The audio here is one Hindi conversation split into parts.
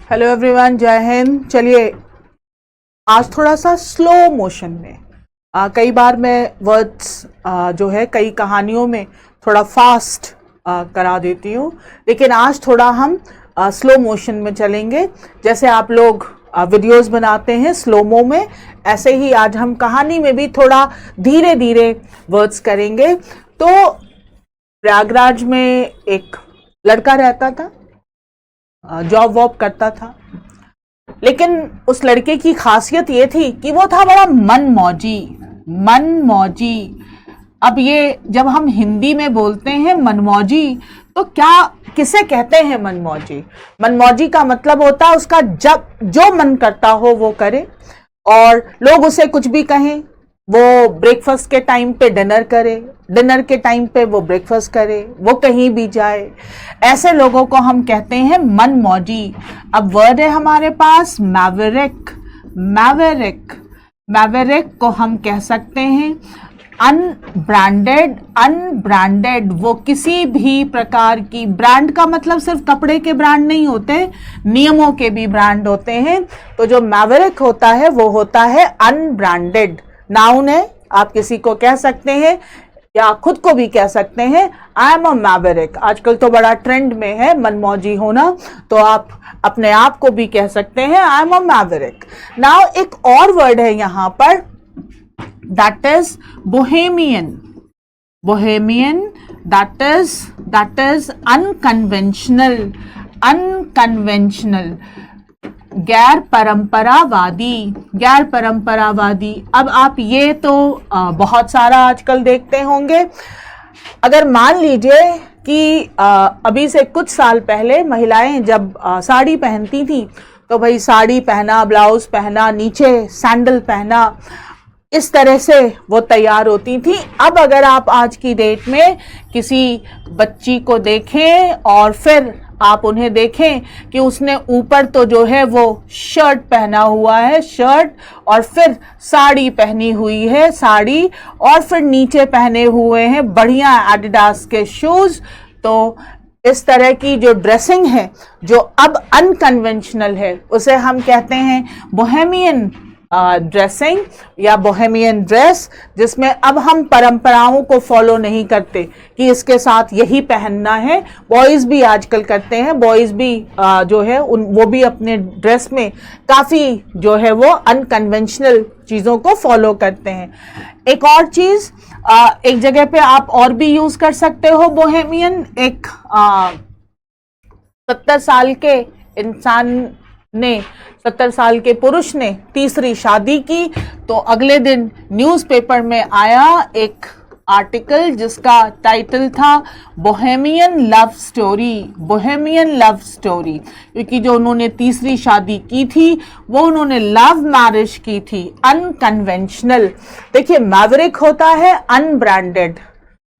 हेलो एवरीवन, जय हिंद। चलिए आज थोड़ा सा स्लो मोशन में कई बार मैं वर्ड्स जो है कई कहानियों में थोड़ा फास्ट करा देती हूँ, लेकिन आज थोड़ा हम स्लो मोशन में चलेंगे। जैसे आप लोग वीडियोस बनाते हैं स्लोमो में, ऐसे ही आज हम कहानी में भी थोड़ा धीरे धीरे वर्ड्स करेंगे। तो प्रयागराज में एक लड़का रहता था, जॉब वॉब करता था, लेकिन उस लड़के की खासियत ये थी कि वो था बड़ा मनमौजी। अब ये जब हम हिंदी में बोलते हैं मनमौजी, तो क्या किसे कहते हैं मनमौजी? मनमौजी का मतलब होता है उसका जब जो मन करता हो वो करे, और लोग उसे कुछ भी कहें, वो ब्रेकफास्ट के टाइम पे डिनर करे, डिनर के टाइम पे वो ब्रेकफास्ट करे, वो कहीं भी जाए, ऐसे लोगों को हम कहते हैं मनमौजी। अब वर्ड है हमारे पास मैवरिक। मैवरिक को हम कह सकते हैं अनब्रांडेड। वो किसी भी प्रकार की, ब्रांड का मतलब सिर्फ कपड़े के ब्रांड नहीं होते, नियमों के भी ब्रांड होते हैं। तो जो मैवरिक होता है वो होता है अनब्रांडेड। नाउन है, आप किसी को कह सकते हैं या खुद को भी कह सकते हैं, आई एम अ मैवरिक। आजकल तो बड़ा ट्रेंड में है मनमौजी होना, तो आप अपने आप को भी कह सकते हैं I am a Maverick. Now एक और वर्ड है यहाँ पर, that is Bohemian. That is unconventional, गैर परंपरावादी। अब आप ये तो बहुत सारा आजकल देखते होंगे। अगर मान लीजिए कि अभी से कुछ साल पहले महिलाएं जब साड़ी पहनती थी, तो भाई साड़ी पहना, ब्लाउज पहना, नीचे सैंडल पहना, इस तरह से वो तैयार होती थी। अब अगर आप आज की डेट में किसी बच्ची को देखें और फिर आप उन्हें देखें कि उसने ऊपर तो जो है वो शर्ट पहना हुआ है, शर्ट, और फिर साड़ी पहनी हुई है, साड़ी, और फिर नीचे पहने हुए हैं बढ़िया एडिडास के शूज, तो इस तरह की जो ड्रेसिंग है जो अब अनकन्वेंशनल है, उसे हम कहते हैं बोहेमियन ड्रेसिंग या बोहेमियन ड्रेस, जिसमें अब हम परंपराओं को फॉलो नहीं करते कि इसके साथ यही पहनना है। बॉयज भी आजकल करते हैं, बॉयज भी जो है वो भी अपने ड्रेस में काफ़ी जो है वो अनकन्वेंशनल चीज़ों को फॉलो करते हैं। एक और चीज़, एक जगह पे आप और भी यूज़ कर सकते हो बोहेमियन। एक 70 साल के इंसान ने, 70 साल के पुरुष ने तीसरी शादी की, तो अगले दिन न्यूज़पेपर में आया एक आर्टिकल जिसका टाइटल था बोहेमियन लव स्टोरी। क्योंकि जो उन्होंने तीसरी शादी की थी वो उन्होंने लव मैरिज की थी, अनकन्वेंशनल। देखिए, मैवरिक होता है अनब्रांडेड,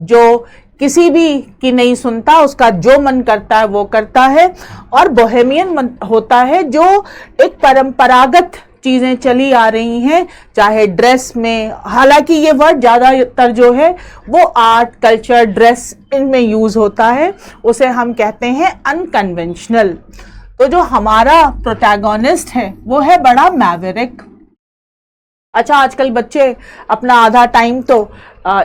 जो किसी भी की नहीं सुनता, उसका जो मन करता है वो करता है, और बोहेमियन होता है जो एक परंपरागत चीजें चली आ रही हैं, चाहे ड्रेस में, हालांकि ये वर्ड ज्यादातर जो है वो आर्ट, कल्चर, ड्रेस, इनमें यूज होता है, उसे हम कहते हैं अनकन्वेंशनल। तो जो हमारा प्रोटैगोनिस्ट है वो है बड़ा मैवरिक। अच्छा, आजकल बच्चे अपना आधा टाइम तो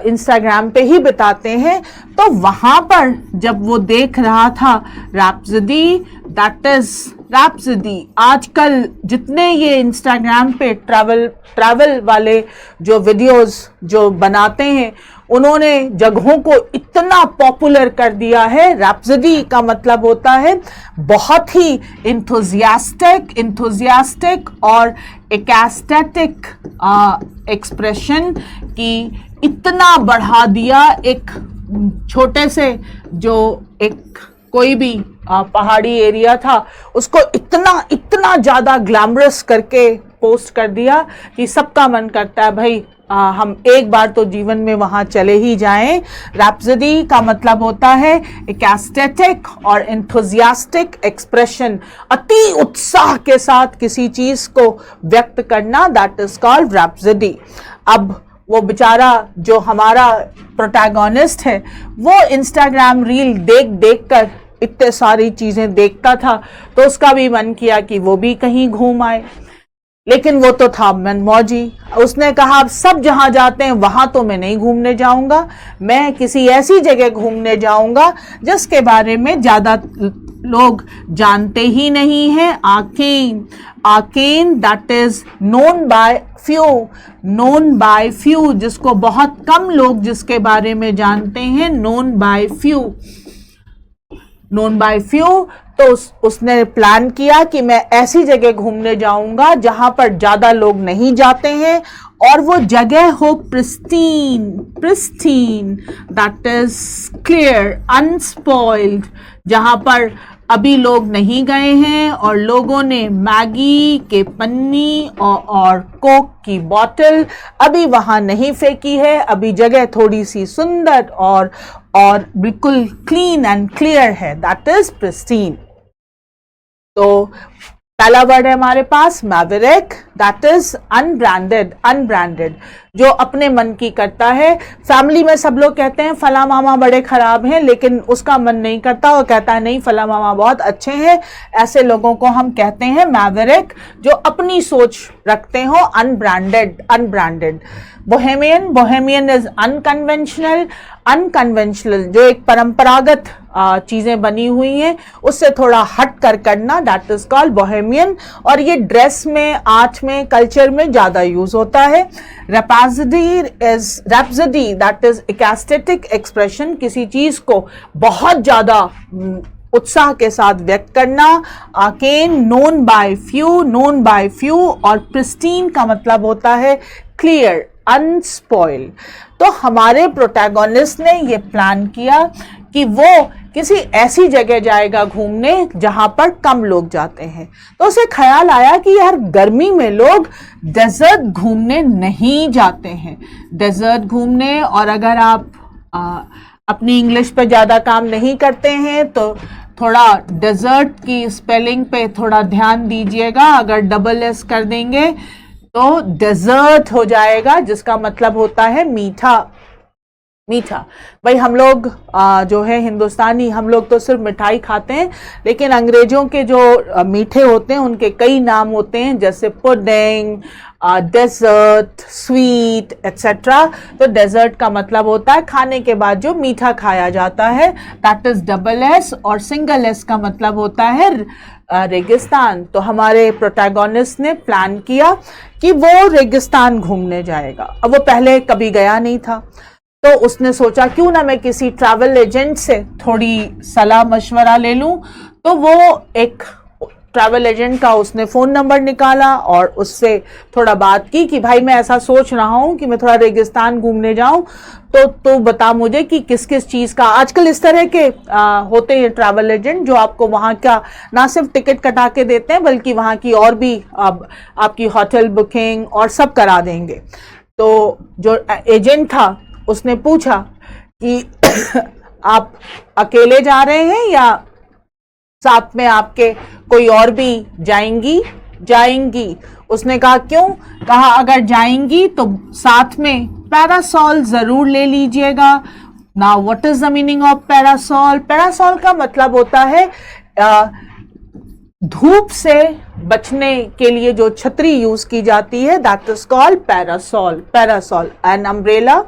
इंस्टाग्राम पे ही बिताते हैं, तो वहां पर जब वो देख रहा था रैप्सोडी, दैट इज रैप्सोडी। आजकल जितने ये इंस्टाग्राम पे ट्रैवल वाले जो वीडियोस जो बनाते हैं, उन्होंने जगहों को इतना पॉपुलर कर दिया है। रैप्सोडी का मतलब होता है बहुत ही इंथुजियास्टिक और एक्सटैटिक एक्सप्रेशन की, इतना बढ़ा दिया। एक छोटे से जो एक कोई भी पहाड़ी एरिया था, उसको इतना ज़्यादा ग्लैमरस करके पोस्ट कर दिया कि सबका मन करता है भाई हम एक बार तो जीवन में वहां चले ही जाएं। रैप्सोडी का मतलब होता है एक एस्थेटिक और एंथुजियास्टिक एक्सप्रेशन, अति उत्साह के साथ किसी चीज को व्यक्त करना, दैट इज कॉल्ड रैप्सोडी। अब वो बेचारा जो हमारा प्रोटैगोनिस्ट है वो इंस्टाग्राम रील देख देख कर इतने सारी चीजें देखता था, तो उसका भी मन किया कि वो भी कहीं घूम आए। लेकिन वो तो था मनमौजी। उसने कहा अब सब जहां जाते हैं वहां तो मैं नहीं घूमने जाऊंगा, मैं किसी ऐसी जगह घूमने जाऊंगा जिसके बारे में ज्यादा लोग जानते ही नहीं हैं। Arcane, arcane that is known by few, known by few, जिसको बहुत कम लोग जिसके बारे में जानते हैं, known by few, known by few. तो उसने प्लान किया कि मैं ऐसी जगह घूमने जाऊंगा जहां पर ज्यादा लोग नहीं जाते हैं और वो जगह हो pristine, pristine that is clear, unspoiled, जहां पर अभी लोग नहीं गए हैं और लोगों ने मैगी के पन्नी और कोक की बोतल अभी वहां नहीं फेंकी है। अभी जगह थोड़ी सी सुंदर और बिल्कुल क्लीन एंड क्लियर है, दैट इज प्रिस्टीन। तो पहला वर्ड है हमारे पास maverick, that is unbranded, unbranded, जो अपने मन की करता है। फैमिली में सब लोग कहते हैं फला मामा बड़े खराब हैं, लेकिन उसका मन नहीं करता, वो कहता है नहीं फला मामा बहुत अच्छे हैं। ऐसे लोगों को हम कहते हैं मैवरिक, जो अपनी सोच रखते हो, unbranded, unbranded. Bohemian, Bohemian is unconventional, unconventional जो एक परंपरागत चीजें बनी हुई हैं उससे थोड़ा हट कर करना, दैट इज कॉल्ड बोहेमियन। और ये ड्रेस में, आर्ट में, कल्चर में ज्यादा यूज होता है। Rhapsody is, rhapsody that is ecstatic expression, किसी चीज को बहुत ज्यादा उत्साह के साथ व्यक्त करना। Arcane, known by few, known by few. और प्रिस्टीन का मतलब होता है क्लियर, अनस्पॉइल्ड। तो हमारे प्रोटैगोनिस्ट ने ये प्लान किया कि वो किसी ऐसी जगह जाएगा घूमने जहां पर कम लोग जाते हैं। तो उसे ख्याल आया कि यार गर्मी में लोग डेजर्ट घूमने नहीं जाते हैं, डेजर्ट घूमने। और अगर आप अपनी इंग्लिश पे ज़्यादा काम नहीं करते हैं तो थोड़ा डेजर्ट की स्पेलिंग पे थोड़ा ध्यान दीजिएगा। अगर डबल एस कर देंगे तो डेजर्ट हो जाएगा, जिसका मतलब होता है मीठा, मीठा। भाई हम लोग जो है हिंदुस्तानी, हम लोग तो सिर्फ मिठाई खाते हैं, लेकिन अंग्रेजों के जो मीठे होते हैं उनके कई नाम होते हैं, जैसे पुडिंग, डेजर्ट, स्वीट एक्सेट्रा। तो डेजर्ट का मतलब होता है खाने के बाद जो मीठा खाया जाता है, दैट इज डबल एस। और सिंगल एस का मतलब होता है रेगिस्तान। तो हमारे प्रोटैगोनिस्ट ने प्लान किया कि वो रेगिस्तान घूमने जाएगा। अब वो पहले कभी गया नहीं था, तो उसने सोचा क्यों ना मैं किसी ट्रैवल एजेंट से थोड़ी सलाह मशवरा ले लूं। तो वो एक ट्रैवल एजेंट का उसने फ़ोन नंबर निकाला और उससे थोड़ा बात की कि भाई मैं ऐसा सोच रहा हूँ कि मैं थोड़ा रेगिस्तान घूमने जाऊँ, तो बता मुझे कि किस किस चीज़ का। आजकल इस तरह के होते हैं ट्रैवल एजेंट जो आपको वहाँ का ना सिर्फ टिकट कटा के देते हैं बल्कि वहाँ की और भी आपकी होटल बुकिंग और सब करा देंगे। तो जो एजेंट था उसने पूछा कि आप अकेले जा रहे हैं या साथ में आपके कोई और भी जाएंगी। उसने कहा क्यों? कहा अगर जाएंगी तो साथ में पैरासॉल जरूर ले लीजिएगा। Now what is the meaning of parasol? Parasol का मतलब होता है धूप से बचने के लिए जो छतरी यूज की जाती है, that is called parasol. Parasol an umbrella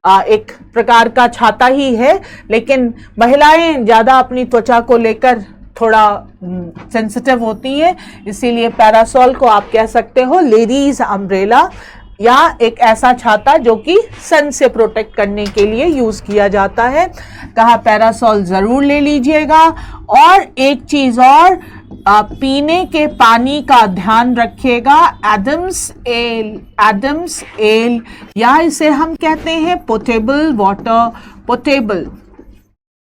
एक प्रकार का छाता ही है, लेकिन महिलाएं ज्यादा अपनी त्वचा को लेकर थोड़ा सेंसिटिव होती हैं, इसीलिए पैरासॉल को आप कह सकते हो लेडीज अम्ब्रेला, या एक ऐसा छाता जो कि सन से प्रोटेक्ट करने के लिए यूज किया जाता है। कहा पैरासॉल जरूर ले लीजिएगा। और एक चीज और, पीने के पानी का ध्यान रखिएगा। एडम्स एल, एडम्स एल, या इसे हम कहते हैं पोटेबल वाटर, पोटेबल,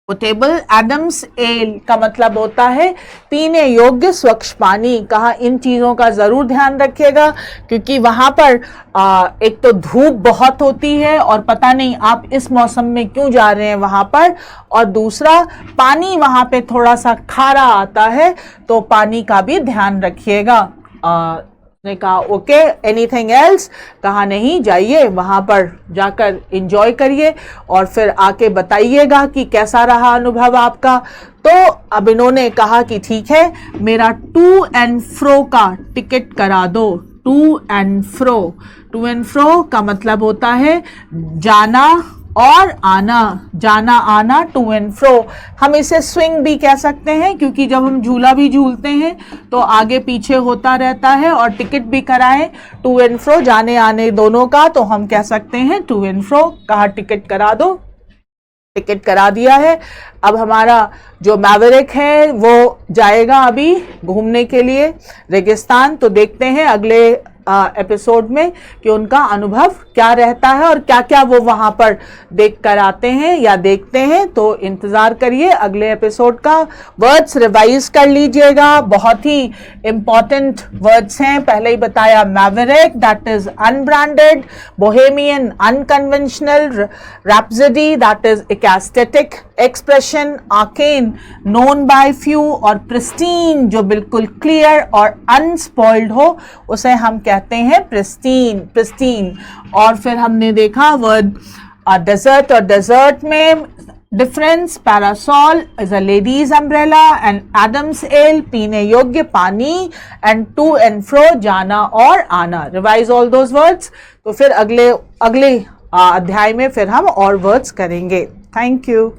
पोटेबल एडम्स एल का मतलब होता है पीने योग्य स्वच्छ पानी। कहा इन चीज़ों का ज़रूर ध्यान रखिएगा क्योंकि वहाँ पर एक तो धूप बहुत होती है और पता नहीं आप इस मौसम में क्यों जा रहे हैं वहाँ पर, और दूसरा पानी वहाँ पे थोड़ा सा खारा आता है, तो पानी का भी ध्यान रखिएगा। ने कहा ओके, एनीथिंग एल्स? कहा नहीं, जाइए वहाँ पर जाकर एंजॉय करिए और फिर आके बताइएगा कि कैसा रहा अनुभव आपका। तो अब इन्होंने कहा कि ठीक है, मेरा टू एंड फ्रो का टिकट करा दो। टू एंड फ्रो का मतलब होता है जाना और आना, जाना आना, टू एंड फ्रो। हम इसे स्विंग भी कह सकते हैं, क्योंकि जब हम झूला भी झूलते हैं तो आगे पीछे होता रहता है, और टिकट भी कराएं टू एंड फ्रो, जाने आने दोनों का, तो हम कह सकते हैं टू एंड फ्रो। कहा टिकट करा दो, टिकट करा दिया है। अब हमारा जो मैवरिक है वो जाएगा अभी घूमने के लिए रेगिस्तान। तो देखते हैं अगले एपिसोड में कि उनका अनुभव क्या रहता है और क्या क्या वो वहां पर देख कर आते हैं या देखते हैं। तो इंतजार करिए अगले एपिसोड का। वर्ड्स रिवाइज कर लीजिएगा, बहुत ही इंपॉर्टेंट वर्ड्स हैं। पहले ही बताया, maverick that is unbranded, bohemian unconventional, rhapsody that is ecstatic expression, arcane known by few, और प्रिस्टीन जो बिल्कुल क्लियर और अनस्पॉइल्ड हो उसे हम कहते हैं प्रिस्टीन। और फिर हमने देखा वर्ड डेजर्ट और डेजर्ट में difference. Parasol is a ladies umbrella, and एडम्स एल पीने योग्य पानी, एंड टू एंड फ्रो जाना और आना। Revise all those words. तो फिर अगले अध्याय में फिर हम और वर्ड्स करेंगे। Thank you.